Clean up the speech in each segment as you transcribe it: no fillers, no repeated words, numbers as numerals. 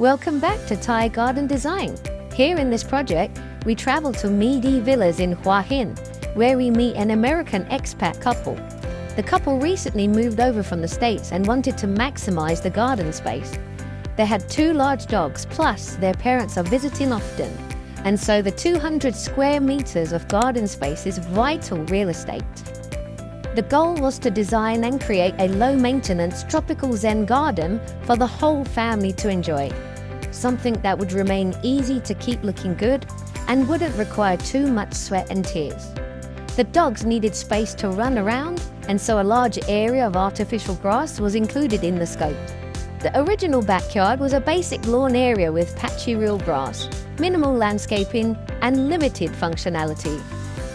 Welcome back to Thai Garden Design. Here in this project, we travel to MeeDee Villas in Hua Hin, where we meet an American expat couple. The couple recently moved over from the States and wanted to maximize the garden space. They had 2 large dogs, plus their parents are visiting often, and so the 200 square meters of garden space is vital real estate. The goal was to design and create a low-maintenance tropical Zen garden for the whole family to enjoy. Something that would remain easy to keep looking good and wouldn't require too much sweat and tears. The dogs needed space to run around, and so a large area of artificial grass was included in the scope. The original backyard was a basic lawn area with patchy real grass, minimal landscaping, and limited functionality.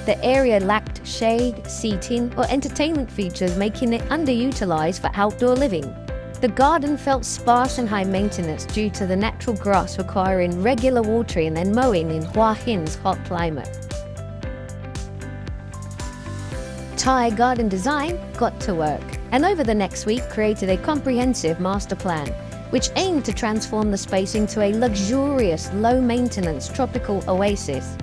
The area lacked shade, seating, or entertainment features, making it underutilized for outdoor living. The garden felt sparse and high maintenance due to the natural grass requiring regular watering and mowing in Hua Hin's hot climate. Thai Garden Design got to work, and over the next week created a comprehensive master plan, which aimed to transform the space into a luxurious, low-maintenance tropical oasis.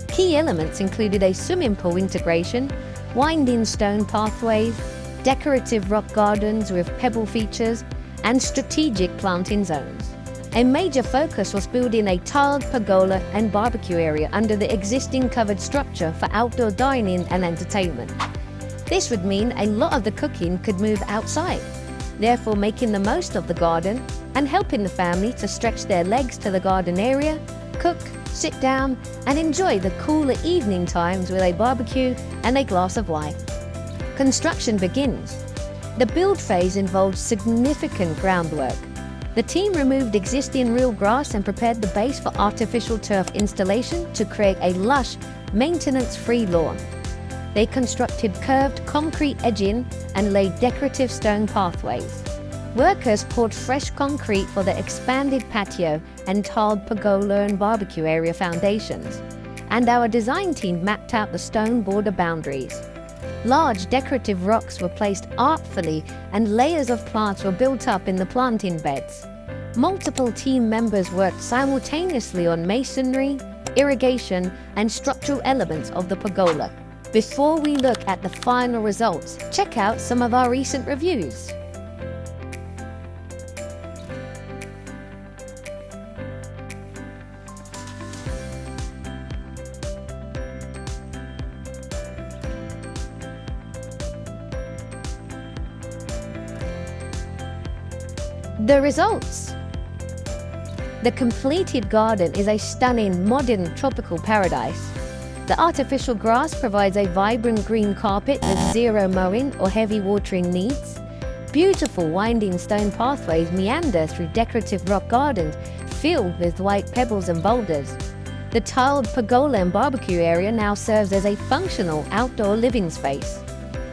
Key elements included a swimming pool integration, winding stone pathways, decorative rock gardens with pebble features, and strategic planting zones. A major focus was building a tiled pergola and barbecue area under the existing covered structure for outdoor dining and entertainment. This would mean a lot of the cooking could move outside, therefore making the most of the garden and helping the family to stretch their legs to the garden area, cook, sit down, and enjoy the cooler evening times with a barbecue and a glass of wine. Construction begins. The build phase involved significant groundwork. The team removed existing real grass and prepared the base for artificial turf installation to create a lush, maintenance-free lawn. They constructed curved concrete edging and laid decorative stone pathways. Workers poured fresh concrete for the expanded patio and tiled pergola and barbecue area foundations. And our design team mapped out the stone border boundaries. Large decorative rocks were placed artfully and layers of plants were built up in the planting beds. Multiple team members worked simultaneously on masonry, irrigation, and structural elements of the pergola. Before we look at the final results, check out some of our recent reviews. The results. The completed garden is a stunning, modern tropical paradise. The artificial grass provides a vibrant green carpet with zero mowing or heavy watering needs. Beautiful winding stone pathways meander through decorative rock gardens filled with white pebbles and boulders. The tiled pergola and barbecue area now serves as a functional outdoor living space.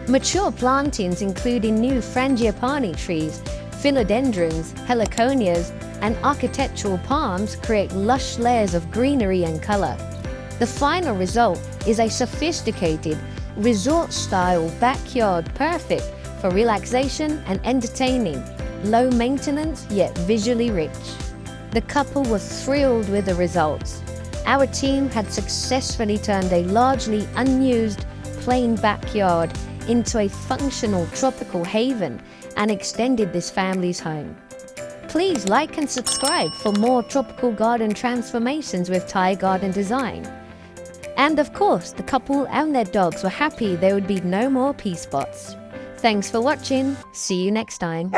Mature plantings including new frangipani trees, philodendrons, heliconias, and architectural palms create lush layers of greenery and color. The final result is a sophisticated, resort-style backyard perfect for relaxation and entertaining, low maintenance yet visually rich. The couple were thrilled with the results. Our team had successfully turned a largely unused, plain backyard into a functional tropical haven and extended this family's home. Please like and subscribe for more tropical garden transformations with Thai Garden Design. And of course, the couple and their dogs were happy there would be no more pea spots. Thanks for watching. See you next time.